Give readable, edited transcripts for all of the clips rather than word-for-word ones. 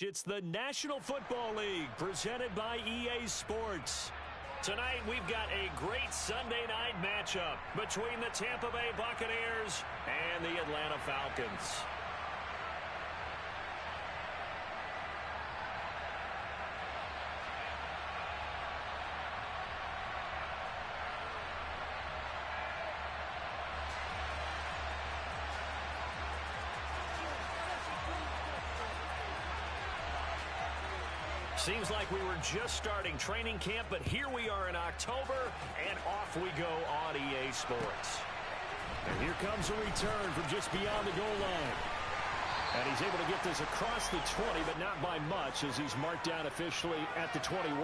It's the National Football League presented by EA Sports. Tonight we've got a great Sunday night matchup between the Tampa Bay Buccaneers and the Atlanta Falcons. Seems like we were just starting training camp, but here we are in October, and off we go on EA Sports. And here comes a return from just beyond the goal line. And he's able to get this across the 20, but not by much, as he's marked down officially at the 21.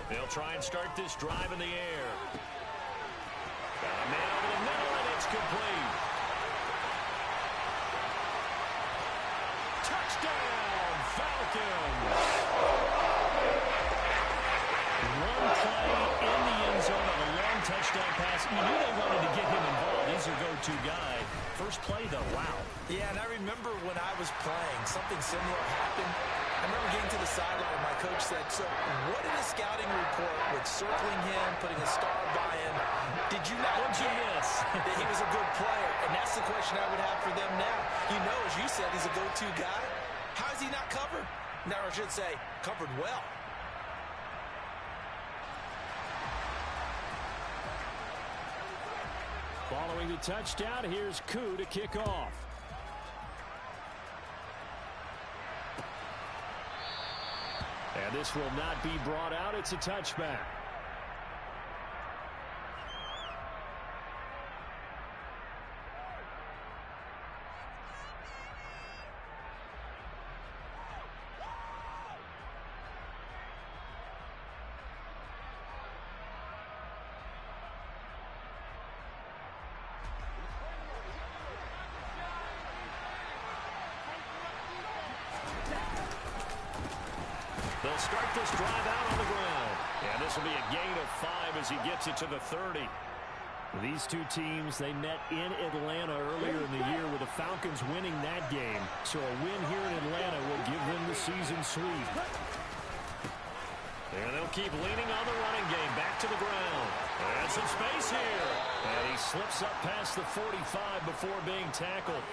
They'll try and start this drive in the air. Got a man over the middle, and it's complete. Touchdown, Falcons! One play in the end zone of a long touchdown pass. You knew they wanted to get him involved. He's their go-to guy. First play, though, wow. Yeah, and I remember when I was playing, something similar happened. I remember getting to the sideline, and my coach said, so what in the scouting report with circling him, putting a star by him, did you not miss that he was a good player? And that's the question I would have for them now. You know, as you said, he's a go-to guy. How is he not covered? Now, I should say, covered well. Following the touchdown, here's Koo to kick off. And this will not be brought out. It's a touchback. They'll start this drive out on the ground. And this will be a gain of 5 as he gets it to the 30. These two teams, they met in Atlanta earlier in the year with the Falcons winning that game. So a win here in Atlanta will give them the season sweep. And they'll keep leaning on the running game. Back to the ground. And some space here. And he slips up past the 45 before being tackled.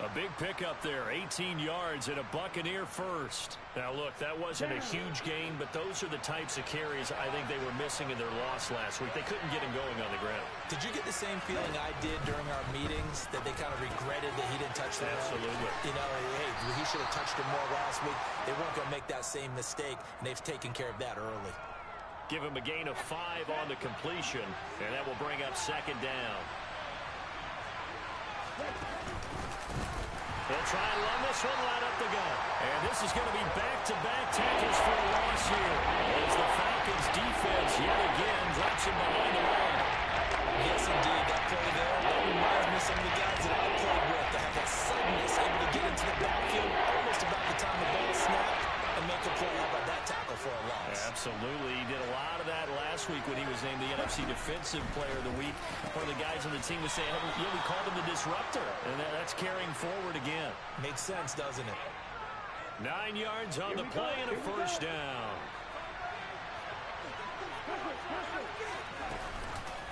A big pickup there, 18 yards and a Buccaneer first. Now, look, that wasn't a huge gain, but those are the types of carries I think they were missing in their loss last week. They couldn't get him going on the ground. Did you get the same feeling I did during our meetings, that they kind of regretted that he didn't touch the ball? Absolutely. You know, hey, he should have touched him more last week. They weren't going to make that same mistake, and they've taken care of that early. Give him a gain of 5 on the completion, and that will bring up second down. They'll try and run this one right up the gut. And this is going to be back-to-back tackles for a loss here, as the Falcons defense yet again drops him behind the line. Yes, indeed. That play there, that reminds me of some of the guys that I played with that have that suddenness, able to get into the backfield almost about the time the ball snapped and make a play. How about that tackle for a loss? Absolutely. He did a lot of that last week when he was named the NFC Defensive Player of the Week. One of the guys on the team was saying, yeah, we called him the disruptor. And that's carrying forward again. Makes sense, doesn't it? 9 yards on the play and a first down.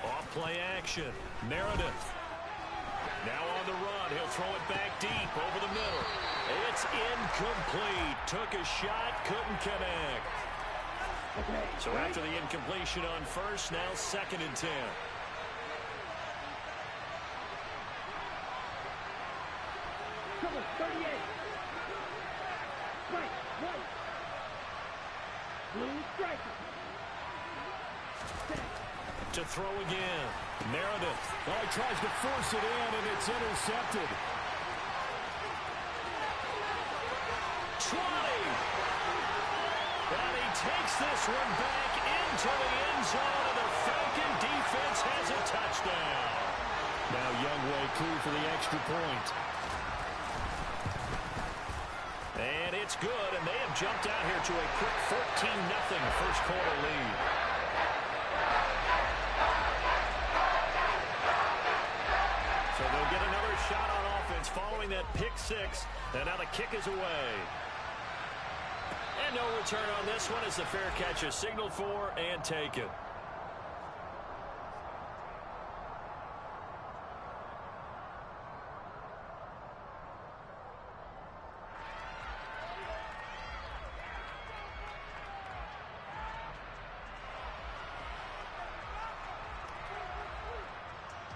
Off play action. Meredith. Now on the run. He'll throw it back deep over the middle. It's incomplete. Took a shot, couldn't connect. So after the incompletion on first, now 2nd and 10. Cover 38. Right, right. Blue striker. To throw again. Meredith. Oh, he tries to force it in, and it's intercepted. 20. And he takes this one back into the end zone, and the Falcon defense has a touchdown. Now Youngway clear for the extra point. And it's good, and they have jumped out here to a quick 14-0 first quarter lead. So they'll get another shot on offense following that pick six, and now the kick is away. And no return on this one as the fair catch is signaled for and taken.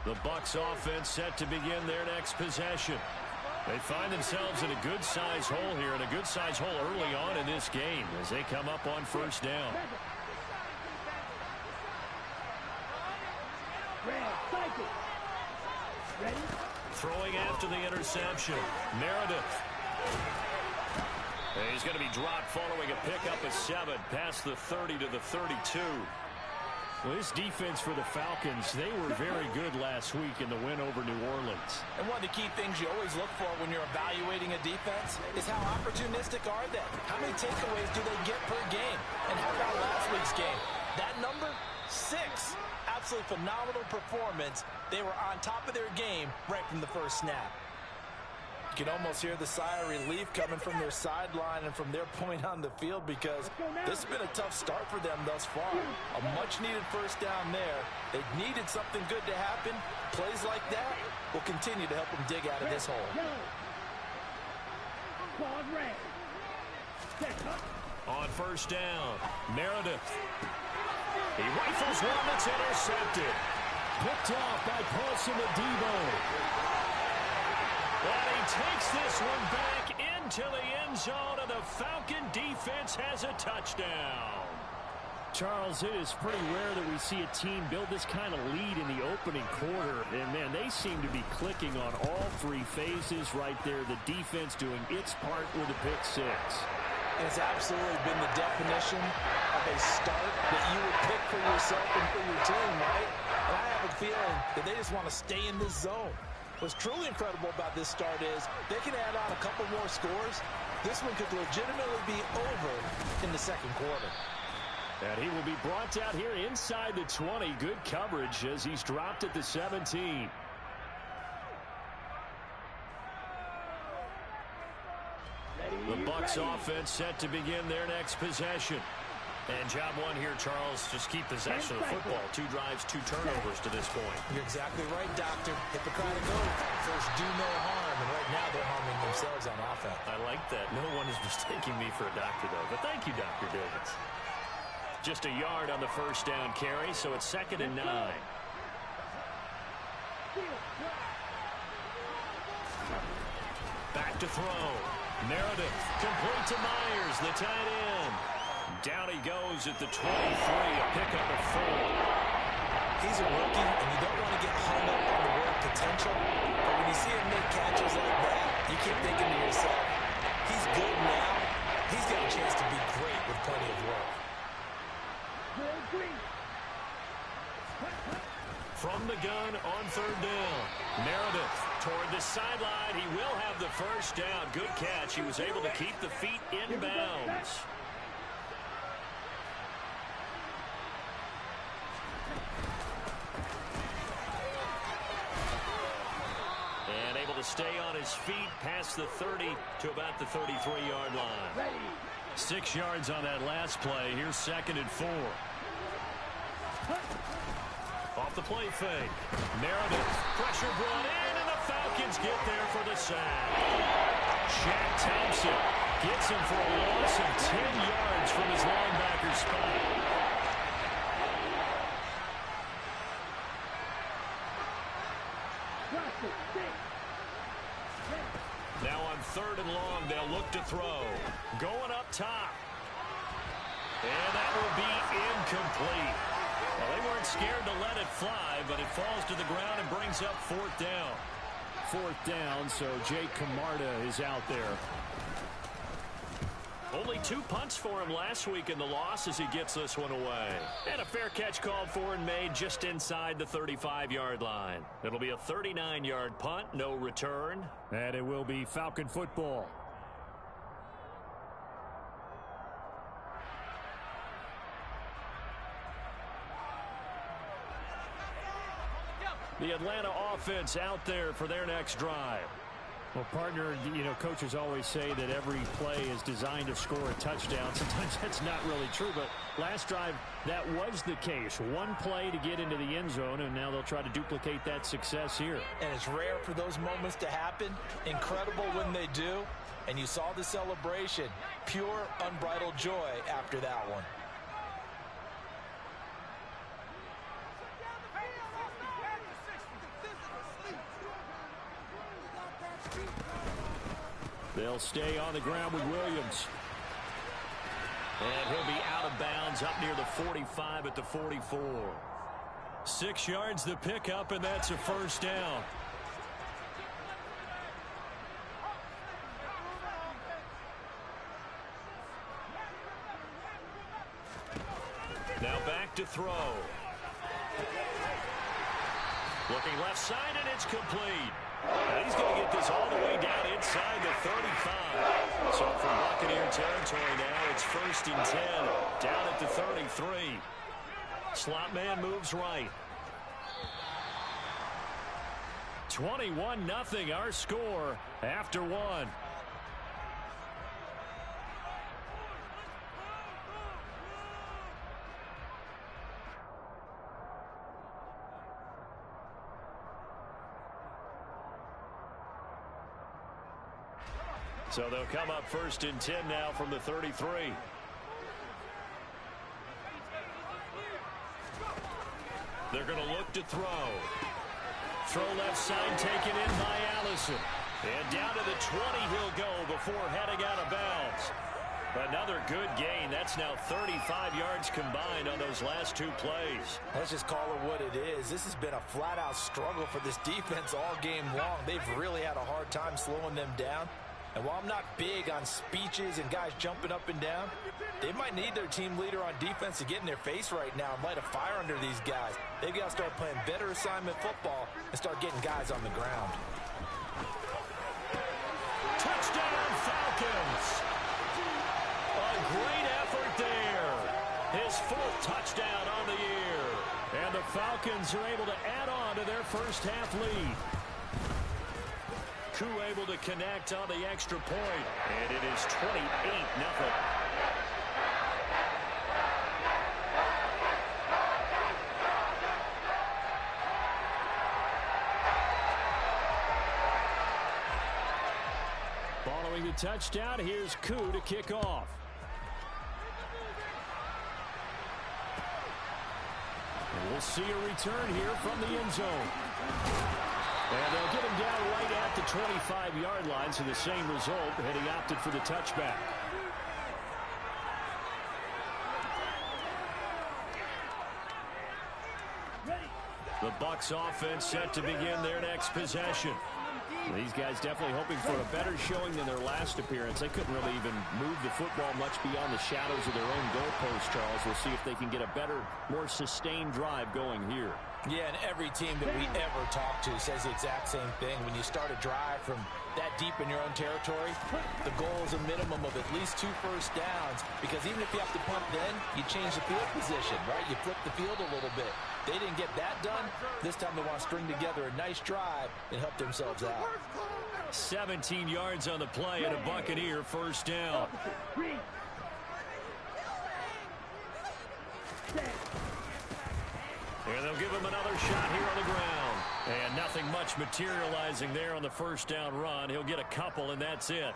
The Bucs offense set to begin their next possession. They find themselves in a good-sized hole here, and a good-sized hole early on in this game as they come up on first down. Throwing after the interception, Meredith. And he's going to be dropped following a pickup of 7 past the 30 to the 32. Well, this defense for the Falcons, they were very good last week in the win over New Orleans. And one of the key things you always look for when you're evaluating a defense is how opportunistic are they? How many takeaways do they get per game? And how about last week's game? That number, 6. Absolutely phenomenal performance. They were on top of their game right from the first snap. You can almost hear the sigh of relief coming from their sideline and from their point on the field because this has been a tough start for them thus far. A much-needed first down there. They needed something good to happen. Plays like that will continue to help them dig out of this hole. On first down, Meredith. He rifles one that's intercepted. Picked off by Paulson Adebo. And he takes this one back into the end zone, and the Falcon defense has a touchdown. Charles, it is pretty rare that we see a team build this kind of lead in the opening quarter. And, man, they seem to be clicking on all 3 phases right there. The defense doing its part with a pick 6. And it's absolutely been the definition of a start that you would pick for yourself and for your team, right? And I have a feeling that they just want to stay in this zone. What's truly incredible about this start is they can add on a couple more scores. This one could legitimately be over in the second quarter. And he will be brought down here inside the 20. Good coverage as he's dropped at the 17. The Bucs offense set to begin their next possession. And job one here, Charles, just keep possession of the football. 2 drives, 2 turnovers to this point. You're exactly right, Doctor. Hippocratic oath. First, do no harm. And right now, they're harming themselves on offense. I like that. No one is mistaking me for a doctor, though. But thank you, Dr. Davis. Just a yard on the first down carry, so it's 2nd and 9. Back to throw. Meredith, complete to Myers, the tight end. Down he goes at the 23, a pickup of 4. He's a rookie, and you don't want to get hung up on the word potential. But when you see him make catches like that, you keep thinking to yourself, he's good now. He's got a chance to be great with plenty of work. From the gun on 3rd down. Meredith toward the sideline. He will have the first down. Good catch. He was able to keep the feet in bounds. And able to stay on his feet past the 30 to about the 33-yard line. 6 yards on that last play. Here's 2nd and 4. Off the play fake. Meredith. Pressure brought in, and the Falcons get there for the sack. Shaq Thompson gets him for a loss of 10 yards from his linebacker spot. Now on 3rd and long, they'll look to throw. Going up top. And that will be incomplete. Well, they weren't scared to let it fly, but it falls to the ground and brings up 4th down. 4th down, so Jake Camarda is out there. Only 2 punts for him last week in the loss as he gets this one away. And a fair catch called for and made just inside the 35-yard line. It'll be a 39-yard punt, no return. And it will be Falcon football. The Atlanta offense out there for their next drive. Well, partner, coaches always say that every play is designed to score a touchdown. Sometimes that's not really true, but last drive, that was the case. One play to get into the end zone, and now they'll try to duplicate that success here. And it's rare for those moments to happen. Incredible when they do. And you saw the celebration. Pure, unbridled joy after that one. They'll stay on the ground with Williams. And he'll be out of bounds up near the 45 at the 44. 6 yards the pickup, and that's a first down. Now back to throw. Looking left side, and it's complete. And he's going to get this all the way down inside the 35. So from Buccaneer territory now, it's 1st and 10 down at the 33. Slot man moves right. 21-0 our score after one. So they'll come up 1st and 10 now from the 33. They're going to look to throw. Throw left side taken in by Allison. And down to the 20 he'll go before heading out of bounds. Another good gain. That's now 35 yards combined on those last 2 plays. Let's just call it what it is. This has been a flat-out struggle for this defense all game long. They've really had a hard time slowing them down. And while I'm not big on speeches and guys jumping up and down, they might need their team leader on defense to get in their face right now and light a fire under these guys. They've got to start playing better assignment football and start getting guys on the ground. Touchdown, Falcons! A great effort there. His 4th touchdown on the year. And the Falcons are able to add on to their first half lead. Koo able to connect on the extra point. And it is 28-0. Following the touchdown, here's Koo to kick off. And we'll see a return here from the end zone. And they'll get him down right at the 25-yard line, so the same result, and he opted for the touchback. The Bucs offense set to begin their next possession. These guys definitely hoping for a better showing than their last appearance. They couldn't really even move the football much beyond the shadows of their own goalpost, Charles. We'll see if they can get a better, more sustained drive going here. Yeah, and every team that we ever talk to says the exact same thing. When you start a drive from that deep in your own territory, the goal is a minimum of at least 2 first downs, because even if you have to punt then, you change the field position, right? You flip the field a little bit. They didn't get that done. This time they want to string together a nice drive and help themselves out. 17 yards on the play and a Buccaneer first down. And they'll give him another shot here on the ground. And nothing much materializing there on the first down run. He'll get a couple, and that's it.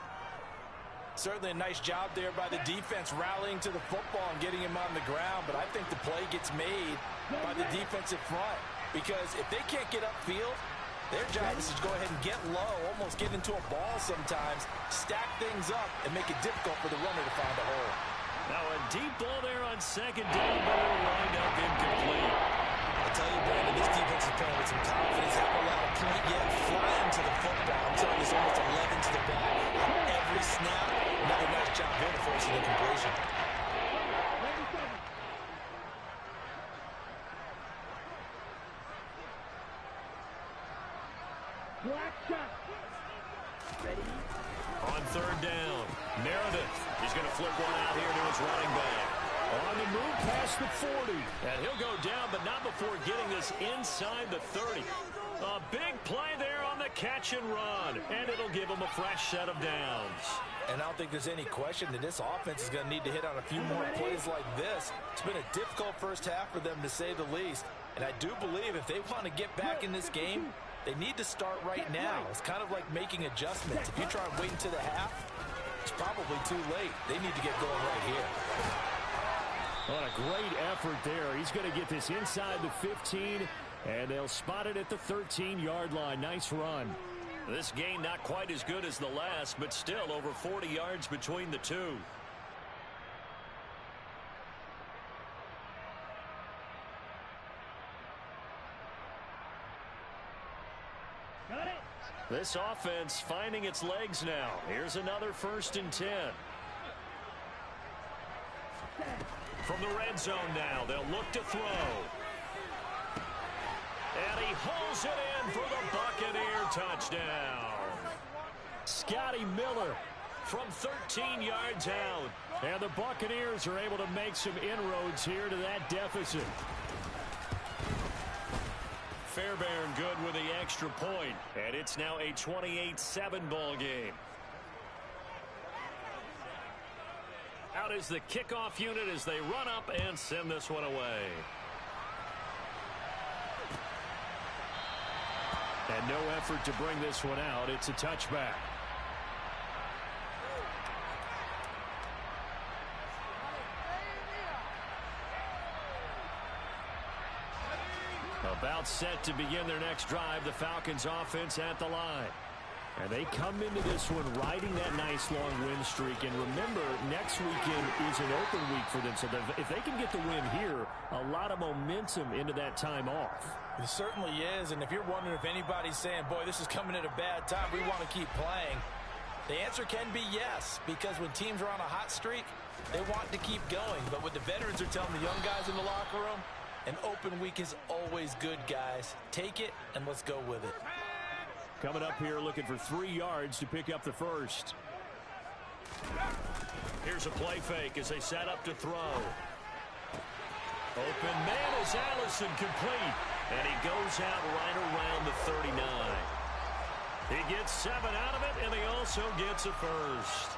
Certainly a nice job there by the defense rallying to the football and getting him on the ground. But I think the play gets made by the defensive front. Because if they can't get upfield, their job is to go ahead and get low, almost get into a ball sometimes, stack things up, and make it difficult for the runner to find a hole. Now a deep ball there on second down, but it'll wind up incomplete. I tell you, Brandon, this defense is playing with some confidence. They haven't allowed a point yet, flying to the football. I'm telling you, it's almost 11 to the back. Every snap, another nice job here to force a On third down, Meredith. He's going to flip one out here to his running back. On the move past the 40. And he'll go down, but not before getting this inside the 30. A big play there on the catch and run. And it'll give him a fresh set of downs. And I don't think there's any question that this offense is going to need to hit on a few more plays like this. It's been a difficult first half for them, to say the least. And I do believe if they want to get back in this game, they need to start right now. It's kind of like making adjustments. If you try and wait until the half, it's probably too late. They need to get going right here. What a great effort there. He's going to get this inside the 15, and they'll spot it at the 13-yard line. Nice run. This gain not quite as good as the last, but still over 40 yards between the two. Got it. This offense finding its legs now. Here's another 1st and 10. From the red zone now, they'll look to throw. And he holds it in for the Buccaneer touchdown. Scotty Miller From 13 yards out. And the Buccaneers are able to make some inroads here to that deficit. Fairbairn good with the extra point. And it's now a 28-7 ball game. Out is the kickoff unit as they run up and send this one away. And no effort to bring this one out. It's a touchback. About set to begin their next drive, the Falcons offense at the line. And they come into this one riding that nice long win streak. And remember, next weekend is an open week for them. So if they can get the win here, a lot of momentum into that time off. It certainly is. And if you're wondering if anybody's saying, boy, this is coming at a bad time, we want to keep playing, the answer can be yes. Because when teams are on a hot streak, they want to keep going. But what the veterans are telling the young guys in the locker room, an open week is always good, guys. Take it, and let's go with it. Coming up here looking for 3 yards to pick up the first. Here's a play fake as they set up to throw. Open man is Allison, complete. And he goes out right around the 39. He gets 7 out of it, and he also gets a first.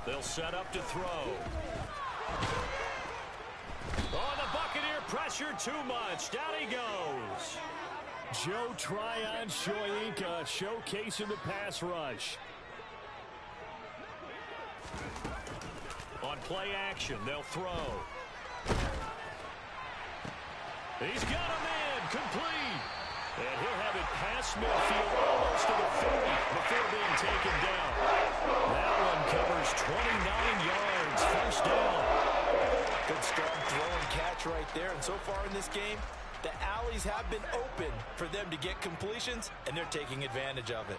They'll set up to throw. Oh, the Buccaneer pressure too much. Down he goes. Joe Tryon-Shoyinka showcasing the pass rush. On play action, they'll throw. He's got him in, complete. And he'll have it past midfield almost to the 40 before being taken down. That one covers 29 yards, first down. Good strong throw and catch right there. And so far in this game, the alleys have been open for them to get completions, and they're taking advantage of it.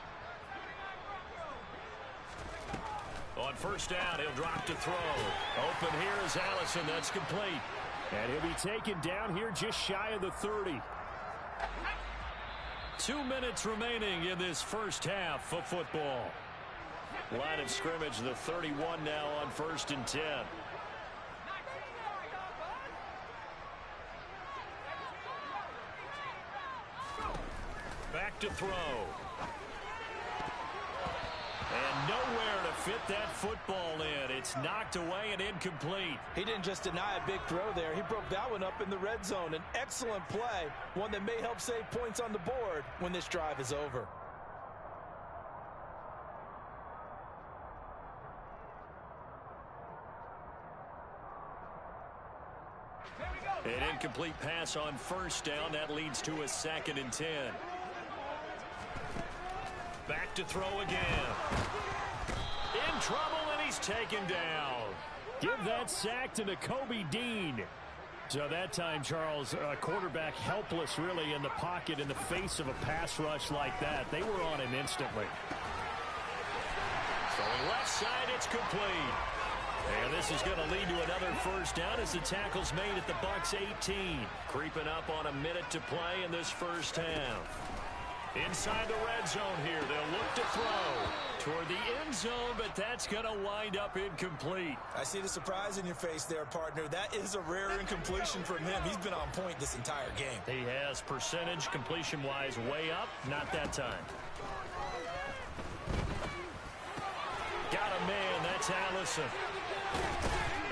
On first down, he'll drop to throw. Open here is Allison. That's complete. And he'll be taken down here just shy of the 30. 2 minutes remaining in this first half of football. Line of scrimmage, the 31 now on 1st and 10. Back to throw. And nowhere to fit that football in. It's knocked away and incomplete. He didn't just deny a big throw there. He broke that one up in the red zone. An excellent play, one that may help save points on the board when this drive is over. An incomplete pass on first down. That leads to a 2nd and 10. Back to throw again. In trouble, and he's taken down. Give that sack to Nakobe Dean. So that time, Charles, quarterback helpless really in the pocket in the face of a pass rush like that. They were on him instantly. Throwing left side, it's complete. And this is going to lead to another first down as the tackle's made at the Bucs 18. Creeping up on a minute to play in this first half. Inside the red zone here, they'll look to throw toward the end zone, but that's going to wind up incomplete. I see the surprise in your face there, partner. That is a rare incompletion from him. He's been on point this entire game. He has percentage completion-wise way up, not that time. Got a man, that's Allison.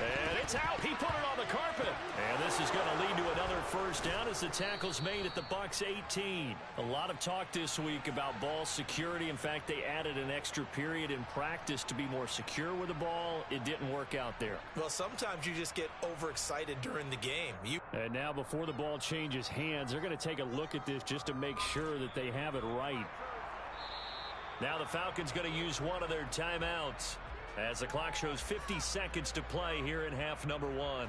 And it's out. He put it on the carpet. And this is going to lead to another first down as the tackle's made at the Bucs 18. A lot of talk this week about ball security. In fact, they added an extra period in practice to be more secure with the ball. It didn't work out there. Well, sometimes you just get overexcited during the game. And now before the ball changes hands, they're going to take a look at this just to make sure that they have it right. Now the Falcons going to use one of their timeouts as the clock shows 50 seconds to play here in half number 1.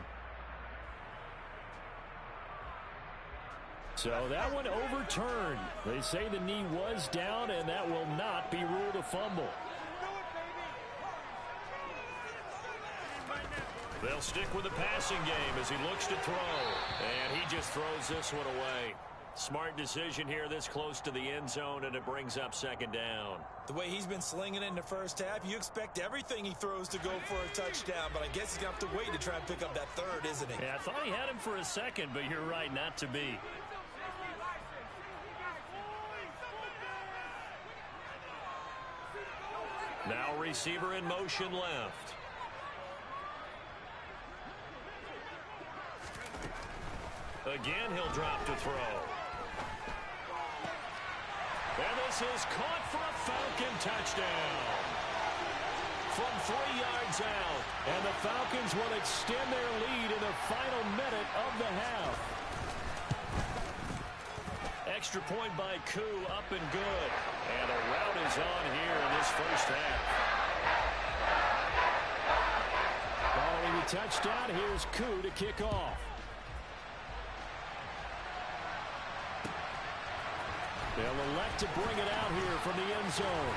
So that one overturned. They say the knee was down, and that will not be ruled a fumble. They'll stick with the passing game as he looks to throw. And he just throws this one away. Smart decision here this close to the end zone, and it brings up second down. The way he's been slinging it in the first half, you expect everything he throws to go for a touchdown, but I guess he's going to have to wait to try and pick up that third, isn't he? Yeah, I thought he had him for a second, but you're right, not to be. Now receiver in motion left. Again, he'll drop to throw. And this is caught for a Falcon touchdown. From 3 yards out. And the Falcons will extend their lead in the final minute of the half. Extra point by Koo, up and good. And a rout is on here in this first half. Following the touchdown, here's Koo to kick off. They'll elect to bring it out here from the end zone.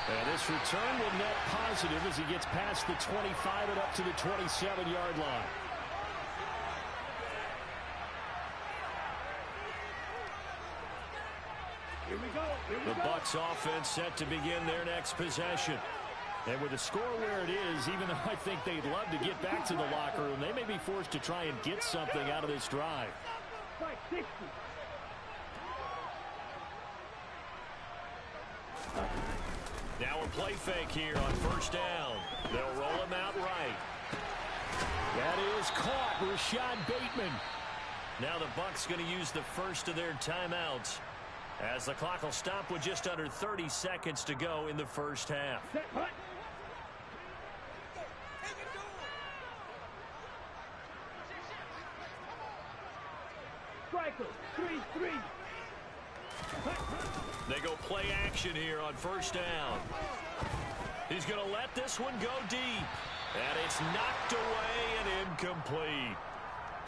And this return will net positive as he gets past the 25 and up to the 27-yard line. Here we go. The Bucs offense set to begin their next possession. And with the score where it is, even though I think they'd love to get back to the locker room, they may be forced to try and get something out of this drive. 60. Now a play fake here on first down. They'll roll him out right. That is caught. Rashad Bateman. Now the Bucs going to use the first of their timeouts as the clock will stop with just under 30 seconds to go in the first half. Set, hut. Striker, 3-3. They go play action here on first down. He's going to let this one go deep. And it's knocked away and incomplete.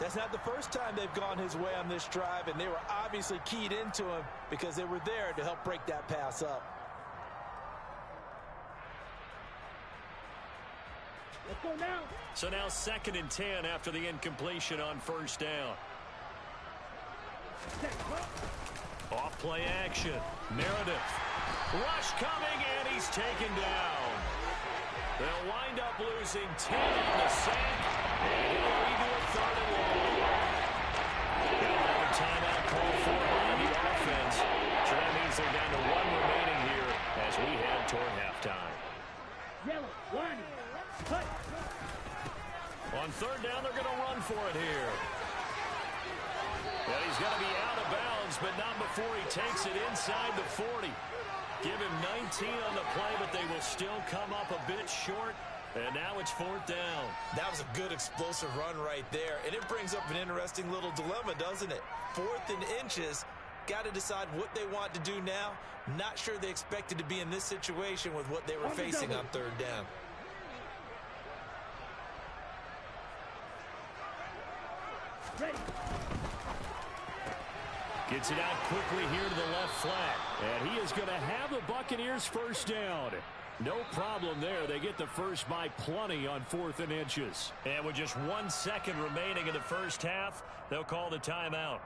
That's not the first time they've gone his way on this drive, and they were obviously keyed into him because they were there to help break that pass up. Let's go now. So now 2nd and 10 after the incompletion on first down. Set, hut. Off play action. Meredith. Rush coming, and he's taken down. They'll wind up losing 10 on the sack, and it'll lead to a 3rd and long. They'll have a timeout call for by the offense. So that means they're down to 1 remaining here as we head toward halftime. Yellow, line. Hut. On 3rd down, they're going to run for it here. And he's going to be out of bounds, but not before he takes it inside the 40. Give him 19 on the play, but they will still come up a bit short. And now it's 4th down. That was a good explosive run right there. And it brings up an interesting little dilemma, doesn't it? 4th and inches. Got to decide what they want to do now. Not sure they expected to be in this situation with what they were facing on 3rd down. Ready. Gets it out quickly here to the left flat. And he is going to have the Buccaneers first down. No problem there. They get the first by plenty on 4th and inches. And with just 1 second remaining in the first half, they'll call the timeout.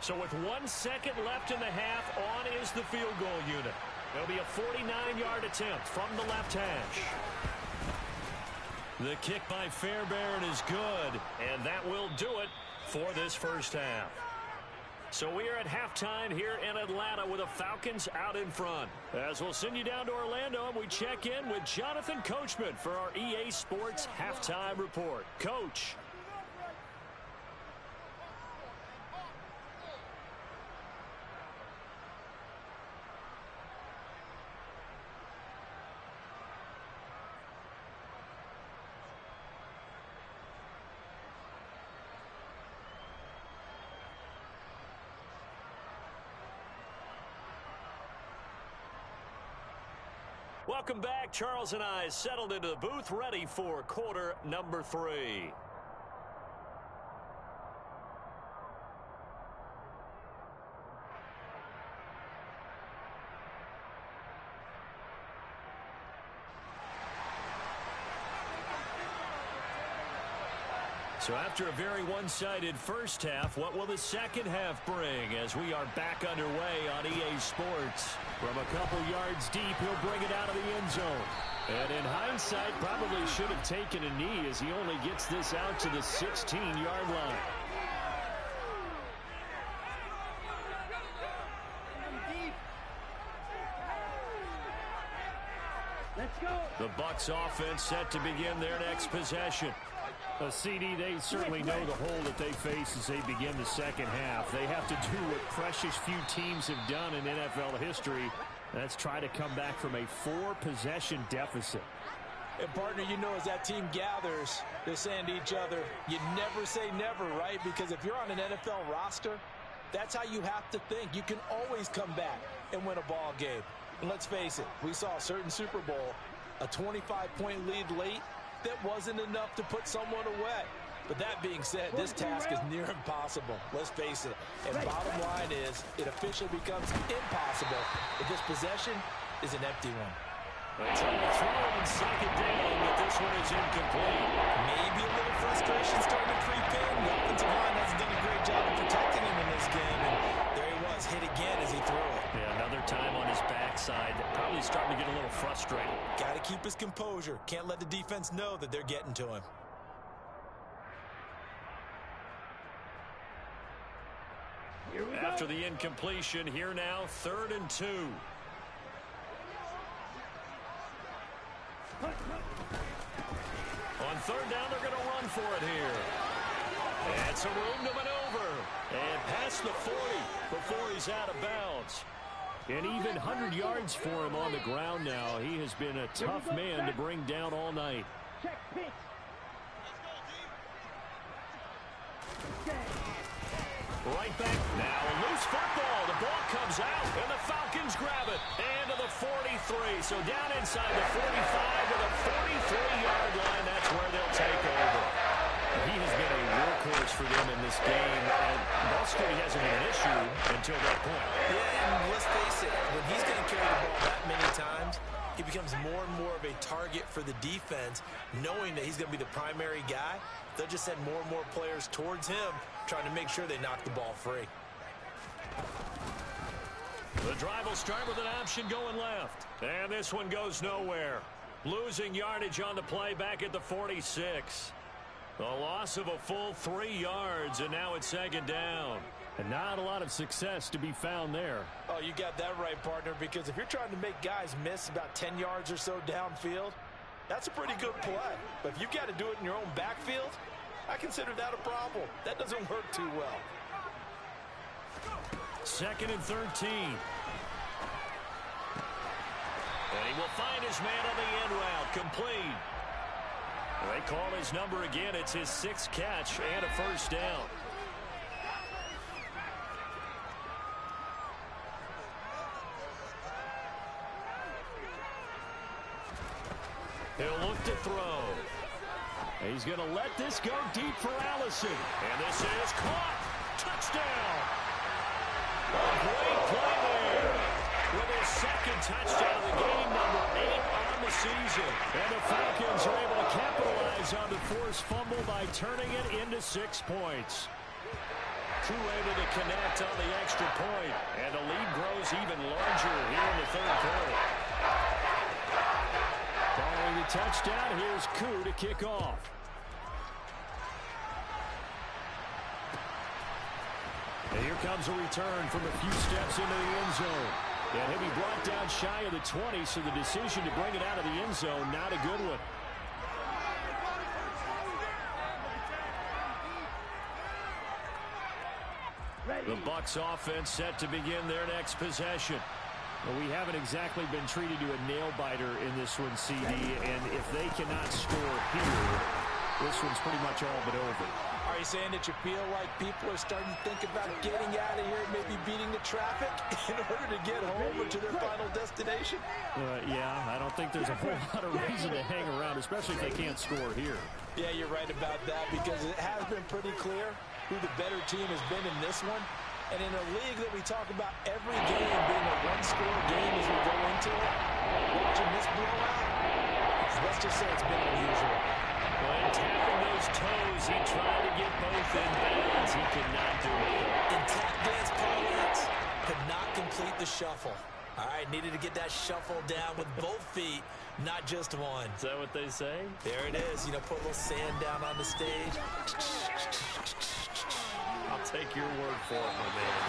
So with 1 second left in the half, on is the field goal unit. It'll be a 49-yard attempt from the left hash. The kick by Fairbairn is good, and that will do it for this first half. So we are at halftime here in Atlanta with the Falcons out in front. As we'll send you down to Orlando, and we check in with Jonathan Coachman for our EA Sports Halftime Report. Coach. Welcome back. Charles and I settled into the booth, ready for quarter number 3. So after a very one-sided first half, what will the second half bring as we are back underway on EA Sports? From a couple yards deep, he'll bring it out of the end zone. And in hindsight, probably should have taken a knee as he only gets this out to the 16-yard line. Let's go. The Bucs offense set to begin their next possession. A CD, they certainly know the hole that they face as they begin the second half. They have to do what precious few teams have done in NFL history. That's try to come back from a 4-possession deficit. And partner, you know, as that team gathers, they're saying to each other, you never say never, right? Because if you're on an NFL roster, that's how you have to think. You can always come back and win a ball game. And let's face it, we saw a certain Super Bowl, a 25-point lead late, that wasn't enough to put someone away. But that being said, this task is near impossible. Let's face it. And bottom line is, it officially becomes impossible if this possession is an empty one. That's on the throw on second down, but this one is incomplete. Maybe a little frustration starting to creep in. The offensive line hasn't done a great job of protecting him in this game. And there he was, hit again as he threw it. Yeah, another time on his backside. Probably starting to get a little frustrated. Got to keep his composure. Can't let the defense know that they're getting to him. After the incompletion, here now, 3rd and 2. On 3rd down, they're going to run for it here. And some room to maneuver. And past the 40 before he's out of bounds. And even 100 yards for him on the ground now. He has been a tough man to bring down all night. Check pitch. Right back. Now a loose football. The ball comes out, and the Falcons grab it. And to the 43. So down inside the 45 to the 43-yard line. That's where they'll take over. He has been a workhorse for them in this game, and ball security hasn't been an issue until that point. Yeah, and let's face it, when he's going to carry the ball that many times, he becomes more and more of a target for the defense, knowing that he's going to be the primary guy. They'll just send more and more players towards him, trying to make sure they knock the ball free. The drive will start with an option going left. And this one goes nowhere. Losing yardage on the play back at the 46. The loss of a full 3 yards, and now it's 2nd down. And not a lot of success to be found there. Oh, you got that right, partner, because if you're trying to make guys miss about 10 yards or so downfield, that's a pretty good play. But if you've got to do it in your own backfield, I consider that a problem. That doesn't work too well. 2nd and 13. And he will find his man on the end route, complete. They call his number again. It's his 6th catch and a 1st down. He's going to let this go deep for Allison. And this is caught. Touchdown. A great play there. With his second touchdown of the game, number 8 on the season. And the Falcons are able to capitalize on the forced fumble by turning it into 6 points. Koo able to connect on the extra point. And the lead grows even larger here in the third quarter. Following the touchdown, here's Koo to kick off. And here comes a return from a few steps into the end zone. And he'll be brought down shy of the 20, so the decision to bring it out of the end zone, not a good one. The Bucs offense set to begin their next possession. Well, we haven't exactly been treated to a nail-biter in this one, CD, and if they cannot score here, this one's pretty much all but over. Are you saying that you feel like people are starting to think about getting out of here, maybe beating the traffic in order to get home or to their final destination? Yeah, I don't think there's a whole lot of reason to hang around, especially if they can't score here. Yeah, you're right about that, because it has been pretty clear who the better team has been in this one. And in a league that we talk about every game being a one-score game as we go into it, watching this blowout, let's just say it's been unusual. When tapping those toes, he tried to get both in bounds. He could not do it. In tap dance parlance, could not complete the shuffle. All right, needed to get that shuffle down with both feet, not just one. Is that what they say? There it is. You know, put a little sand down on the stage. I'll take your word for it, my man.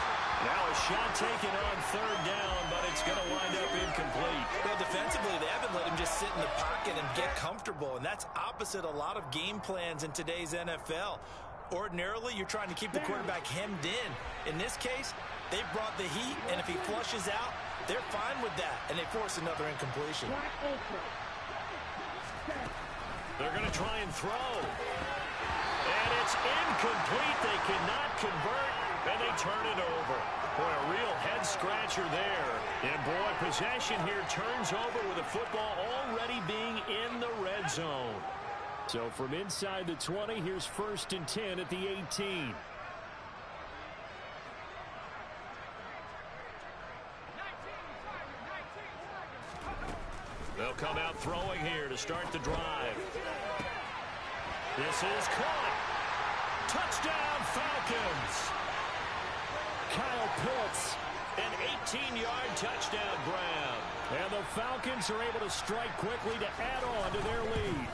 Now a shot taken on third down, but it's going to wind up incomplete. Well, defensively, they haven't let him just sit in the pocket and get comfortable, and that's opposite a lot of game plans in today's NFL. Ordinarily, you're trying to keep the quarterback hemmed in. In this case, they brought the heat, and if he flushes out, they're fine with that, and they force another incompletion. They're going to try and throw. And it's incomplete. They cannot convert, and they turn it over. Boy, a real head-scratcher there. And, boy, possession here turns over with the football already being in the red zone. So from inside the 20, here's 1st and 10 at the 18. They'll come out throwing here to start the drive. This is caught. Touchdown, Falcons. Kyle Pitts. An 18-yard touchdown grab. And the Falcons are able to strike quickly to add on to their lead.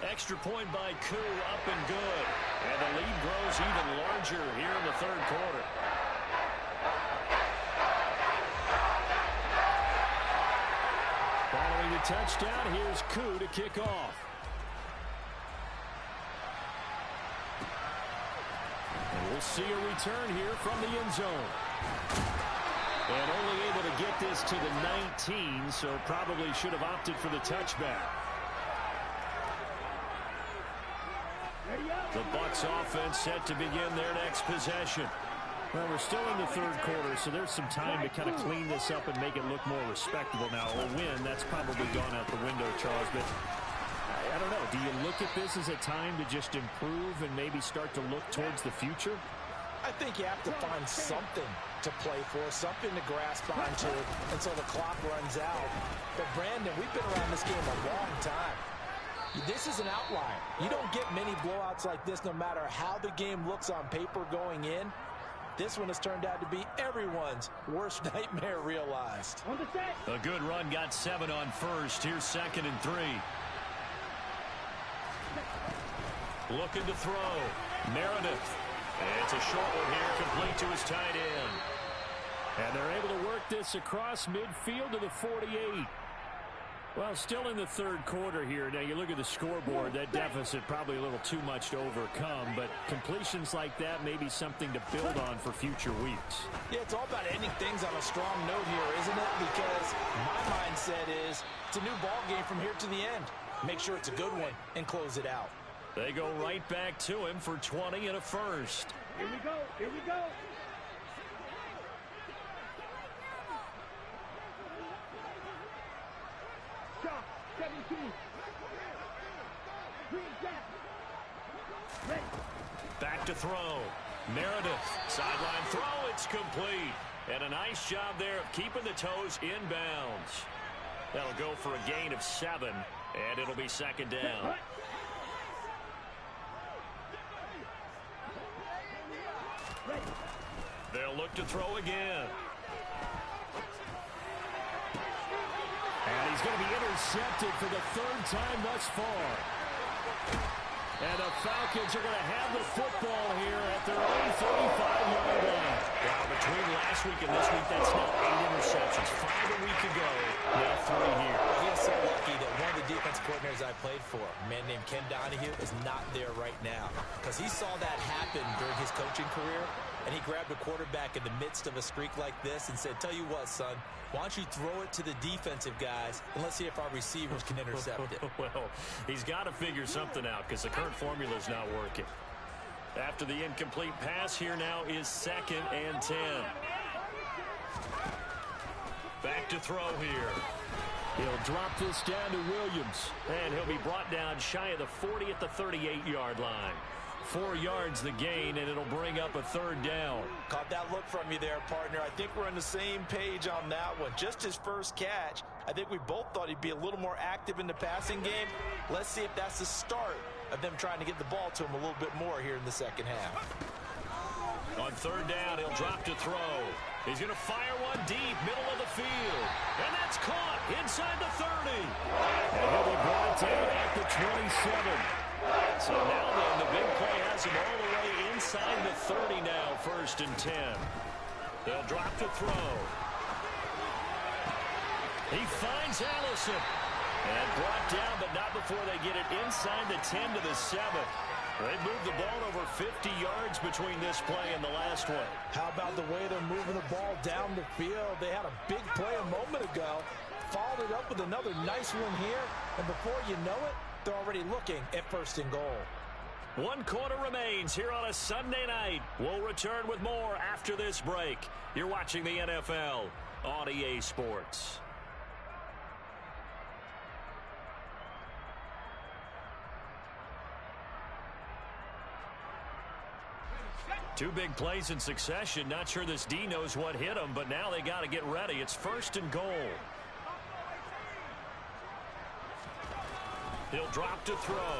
Extra point by Koo, up and good. And the lead grows even larger here in the third quarter. Following the touchdown, here's Koo to kick off. And we'll see a return here from the end zone. And only able to get this to the 19, so probably should have opted for the touchback. The Bucs offense set to begin their next possession. Well, we're still in the third quarter, so there's some time to kind of clean this up and make it look more respectable now. A win, that's probably gone out the window, Charles, but I don't know. Do you look at this as a time to just improve and maybe start to look towards the future? I think you have to find something to play for, something to grasp onto until the clock runs out. But, Brandon, we've been around this game a long time. This is an outlier. You don't get many blowouts like this no matter how the game looks on paper going in. This one has turned out to be everyone's worst nightmare realized. A good run, got 7 on first. Here's 2nd and 3. Looking to throw. Meredith. It's a short one here, complete to his tight end. And they're able to work this across midfield to the 48. Well, still in the third quarter here. Now, you look at the scoreboard, that deficit probably a little too much to overcome, but completions like that may be something to build on for future weeks. Yeah, it's all about ending things on a strong note here, isn't it? Because my mindset is it's a new ball game from here to the end. Make sure it's a good one and close it out. They go right back to him for 20 and a first. Here we go. Here we go. Shot 17. 3. back to throw. Meredith, sideline throw, it's complete. And a nice job there of keeping the toes inbounds. That'll go for a gain of 7, and it'll be second down. They'll look to throw again. And he's going to be intercepted for the 3rd time thus far. And the Falcons are going to have the football here at their own 35-yard line. Well, between last week and this week, that's now 8 interceptions. 5 a week ago, now 3 here. He is so lucky that one of the defense coordinators I played for, a man named Ken Donahue, is not there right now. Because he saw that happen during his coaching career, and he grabbed a quarterback in the midst of a streak like this and said, tell you what, son, why don't you throw it to the defensive guys, and let's see if our receivers can intercept it. Well, he's got to figure something out because the current formula is not working. After the incomplete pass, here now is 2nd and 10. Back to throw here. He'll drop this down to Williams. And he'll be brought down shy of the 40 at the 38-yard line. 4 yards the gain, and it'll bring up a 3rd down. Caught that look from you there, partner. I think we're on the same page on that one. Just his first catch. I think we both thought he'd be a little more active in the passing game. Let's see if that's the start of them trying to get the ball to him a little bit more here in the second half. On 3rd down, he'll drop to throw. He's going to fire one deep, middle of the field. And that's caught inside the 30. And he'll be brought down at the 27. So now then, the big play has him all the way inside the 30 now, 1st and 10. They'll drop to throw. He finds Allison. And brought down, but not before they get it inside the 10 to the 7. They moved the ball over 50 yards between this play and the last one. How about the way they're moving the ball down the field? They had a big play a moment ago. Followed it up with another nice one here. And before you know it, they're already looking at 1st and goal. 1 quarter remains here on a Sunday night. We'll return with more after this break. You're watching the NFL on EA Sports. Two big plays in succession. Not sure this D knows what hit him, but now they got to get ready. It's 1st and goal. He'll drop to throw.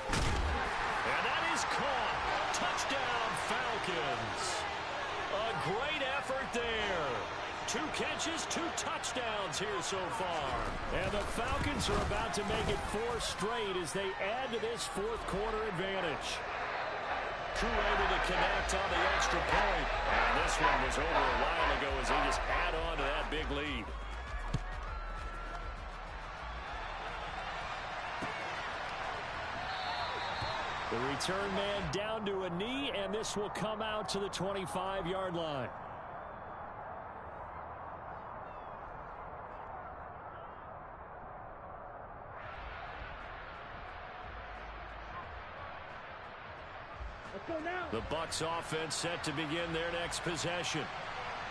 And that is caught. Touchdown, Falcons. A great effort there. 2 catches, 2 touchdowns here so far. And the Falcons are about to make it 4 straight as they add to this 4th quarter advantage. Crew able to connect on the extra point. And this one was over a while ago as they just add on to that big lead. The return man down to a knee, and this will come out to the 25-yard line. The Bucs offense set to begin their next possession.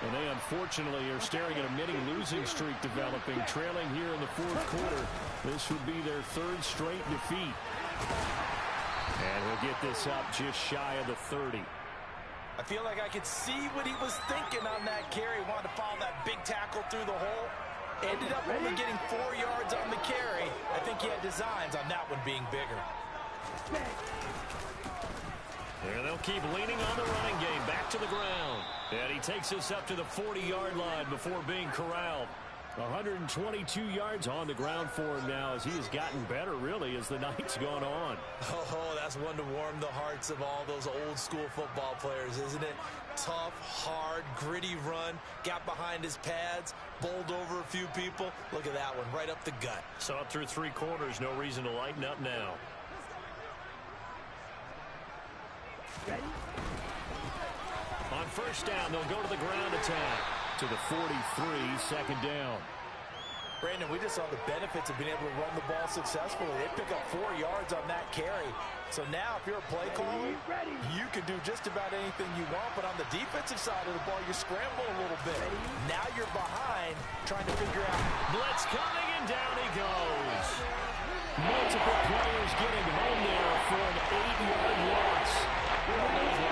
And they unfortunately are staring at a mini losing streak developing, trailing here in the 4th quarter. This would be their 3rd straight defeat. And he'll get this up just shy of the 30. I feel like I could see what he was thinking on that carry. Wanted to follow that big tackle through the hole. Ended up only getting 4 yards on the carry. I think he had designs on that one being bigger. And they'll keep leaning on the running game. Back to the ground. And he takes us up to the 40-yard line before being corralled. 122 yards on the ground for him now as he has gotten better, really, as the night's gone on. Oh, that's one to warm the hearts of all those old-school football players, isn't it? Tough, hard, gritty run. Got behind his pads, bowled over a few people. Look at that one, right up the gut. Saw it through 3 quarters. No reason to lighten up now. Ready? On 1st down, they'll go to the ground attack. To the 43, 2nd down. Brandon, we just saw the benefits of being able to run the ball successfully. They pick up 4 yards on that carry. So now if you're a play caller, you can do just about anything you want. But on the defensive side of the ball, you scramble a little bit. Now you're behind trying to figure out. Blitz coming, and down he goes. Multiple players getting home there for an 8-yard loss. Those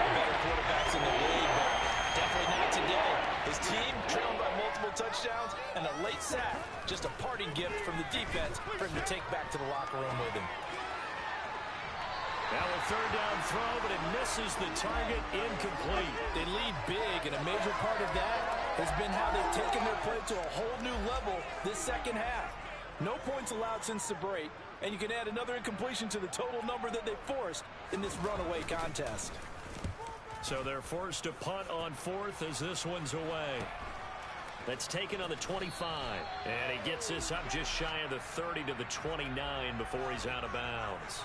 defense for him to take back to the locker room with him. Now a third down throw, but it misses the target, incomplete. They lead big, and a major part of that has been how they've taken their play to a whole new level this second half. No points allowed since the break, and you can add another incompletion to the total number that they forced in this runaway contest. So they're forced to punt on fourth as this one's away. That's taken on the 25. And he gets this up just shy of the 30 to the 29 before he's out of bounds.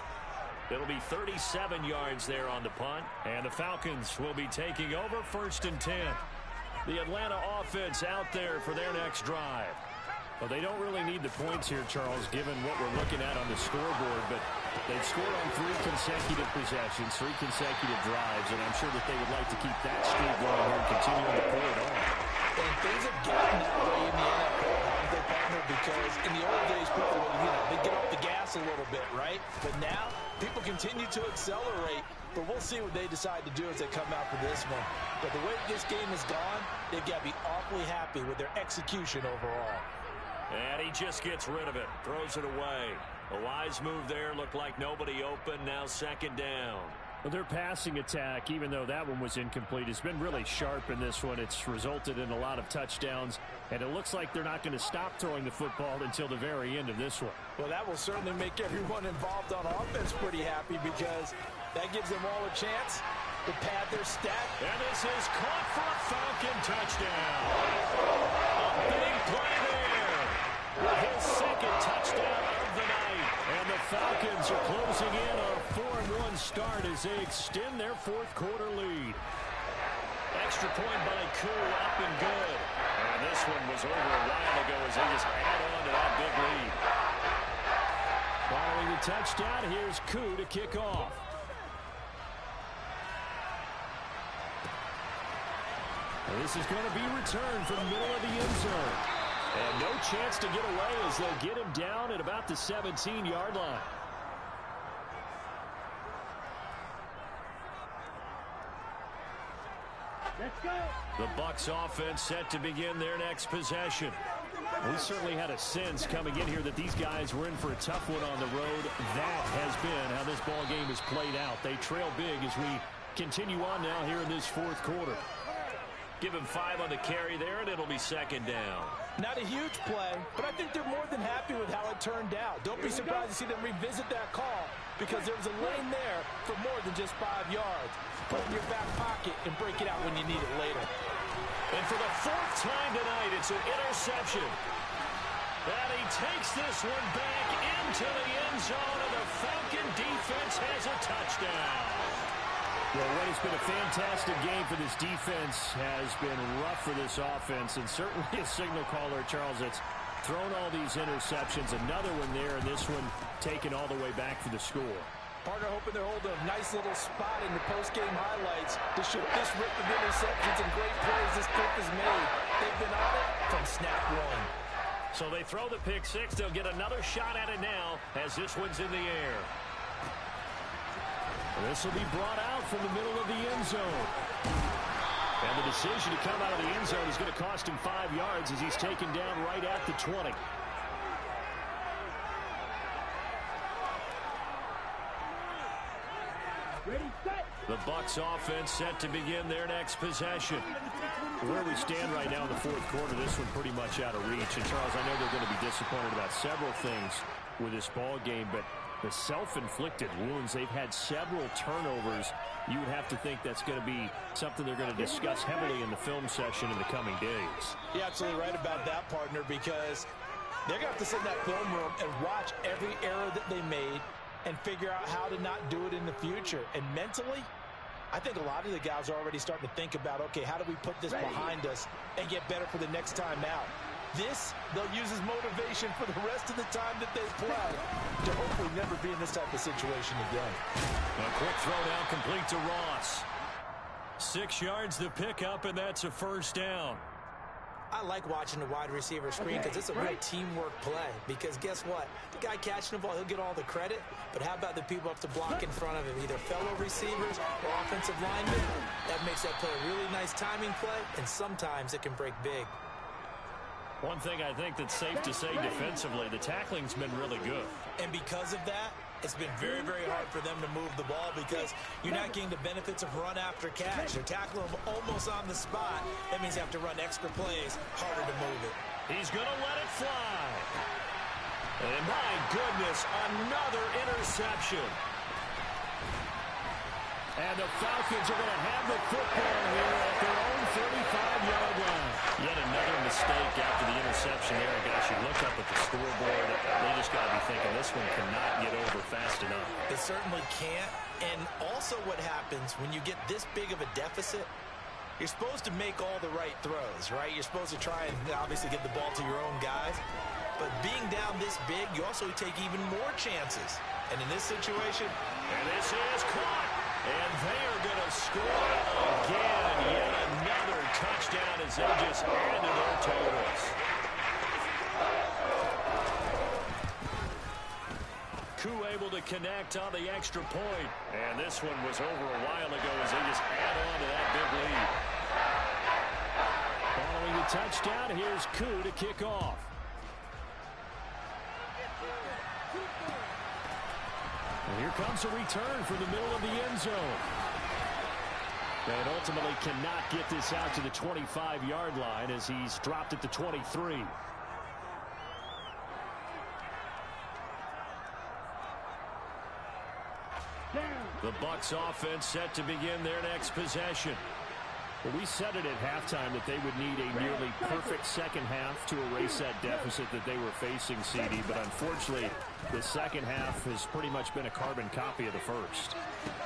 It'll be 37 yards there on the punt. And the Falcons will be taking over 1st and 10. The Atlanta offense out there for their next drive. Well, they don't really need the points here, Charles, given what we're looking at on the scoreboard. But they've scored on 3 consecutive possessions, 3 consecutive drives, and I'm sure that they would like to keep that streak going here and continue to pour it on. And things have gotten that way in the NFL, haven't they, partner? Because in the old days, people would, they'd get off the gas a little bit, right? But now, people continue to accelerate. But we'll see what they decide to do as they come out for this one. But the way this game has gone, they've got to be awfully happy with their execution overall. And he just gets rid of it, throws it away. A wise move there, looked like nobody open, now 2nd down. Well, their passing attack, even though that one was incomplete, has been really sharp in this one. It's resulted in a lot of touchdowns, and it looks like they're not going to stop throwing the football until the very end of this one. Well, that will certainly make everyone involved on offense pretty happy because that gives them all a chance to pad their stat. And this is caught for a Falcon touchdown. A big play there. With his 2nd touchdown of the night. And the Falcons are closing in on a 4-1 start as they extend their 4th quarter lead. Extra point by Koo, up and good. And this one was over a while ago as they just add on to that big lead. Following the touchdown, here's Koo to kick off. And this is going to be returned from the middle of the end zone. And no chance to get away as they'll get him down at about the 17-yard line. Let's go. The Bucs offense set to begin their next possession. We certainly had a sense coming in here that these guys were in for a tough one on the road. That has been how this ball game has played out. They trail big as we continue on now here in this 4th quarter. Give him 5 on the carry there, and it'll be 2nd down. Not a huge play, but I think they're more than happy with how it turned out. Don't be surprised to see them revisit that call because there was a lane there for more than just 5 yards. Put it in your back pocket and break it out when you need it later. And for the 4th time tonight, it's an interception. And he takes this one back into the end zone, and the Falcon defense has a touchdown. Well, what has been a fantastic game for this defense has been rough for this offense, and certainly a signal caller, Charles, that's thrown all these interceptions. Another one there, and this one taken all the way back for the score. Partner hoping they're holding a nice little spot in the post-game highlights to show this rip of interceptions and great plays this trip has made. They've been on it from snap one. So they throw the pick 6. They'll get another shot at it now as this one's in the air. This will be brought out from the middle of the end zone. And the decision to come out of the end zone is going to cost him 5 yards as he's taken down right at the 20. Ready, set. The Bucs offense set to begin their next possession. Where we stand right now in the 4th quarter, this one pretty much out of reach. And Charles, I know they're going to be disappointed about several things with this ball game, but the self-inflicted wounds, they've had several turnovers. You would have to think that's going to be something they're going to discuss heavily in the film session in the coming days. You're absolutely right about that, partner, because they're going to have to sit in that film room and watch every error that they made and figure out how to not do it in the future. And mentally, I think a lot of the guys are already starting to think about, okay, how do we put this behind us and get better for the next time out? This, they'll use as motivation for the rest of the time that they play to hopefully never be in this type of situation again. A quick throw down complete to Ross. 6 yards to pick up, and that's a 1st down. I like watching the wide receiver screen because it's a real teamwork play. Because guess what? The guy catching the ball, he'll get all the credit. But how about the people up to block in front of him? Either fellow receivers or offensive linemen. That makes that play a really nice timing play, and sometimes it can break big. One thing I think that's safe to say defensively, the tackling's been really good. And because of that, it's been very, very hard for them to move the ball because you're not getting the benefits of run after catch. They're tackling them almost on the spot. That means you have to run extra plays, harder to move it. He's going to let it fly. And my goodness, another interception. And the Falcons are going to have the football here at their own 35-yard line. Yet another mistake after the interception there. Gosh, you look up at the scoreboard. They just got to be thinking this one cannot get over fast enough. It certainly can't. And also what happens when you get this big of a deficit, you're supposed to make all the right throws, right? You're supposed to try and obviously get the ball to your own guys. But being down this big, you also take even more chances. And in this situation, and this is caught. And they are going to score again. Yet another touchdown as they just added their totals. Koo able to connect on the extra point. And this one was over a while ago as they just add on to that big lead. Following the touchdown, here's Koo to kick off. And here comes a return from the middle of the end zone. And ultimately cannot get this out to the 25-yard line as he's dropped at the 23. The Bucs offense set to begin their next possession. Well, we said it at halftime that they would need a nearly perfect second half to erase that deficit that they were facing, CD. But unfortunately, the second half has pretty much been a carbon copy of the first.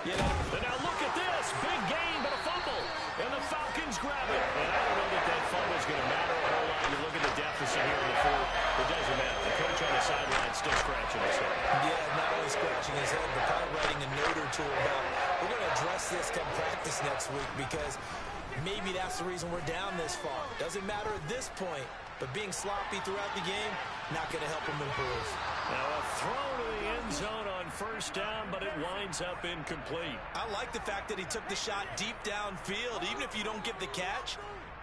Yeah. And now look at this. Big gain, but a fumble. And the Falcons grab it. And I don't know that that fumble is going to matter a whole lot. You look at the deficit here in the fourth. It doesn't matter. The coach on the sideline still scratching his head. Yeah, not only scratching his head, but probably writing a note or two about, we're going to address this come practice next week because maybe that's the reason we're down this far. Doesn't matter at this point, but being sloppy throughout the game, not going to help them improve. Now a throw to the end zone on first down, but it winds up incomplete. I like the fact that he took the shot deep downfield. Even if you don't get the catch,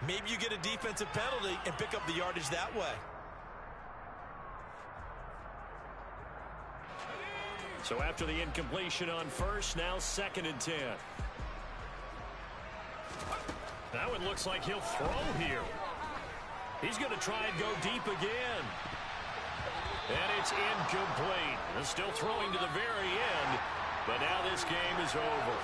maybe you get a defensive penalty and pick up the yardage that way. So after the incompletion on first, now 2nd and 10. Now it looks like he'll throw here. He's going to try and go deep again. And it's incomplete. They're still throwing to the very end, but now this game is over.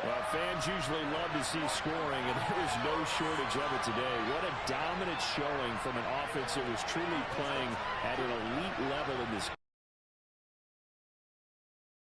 Well, fans usually love to see scoring, and there is no shortage of it today. What a dominant showing from an offense that was truly playing at an elite level in this game.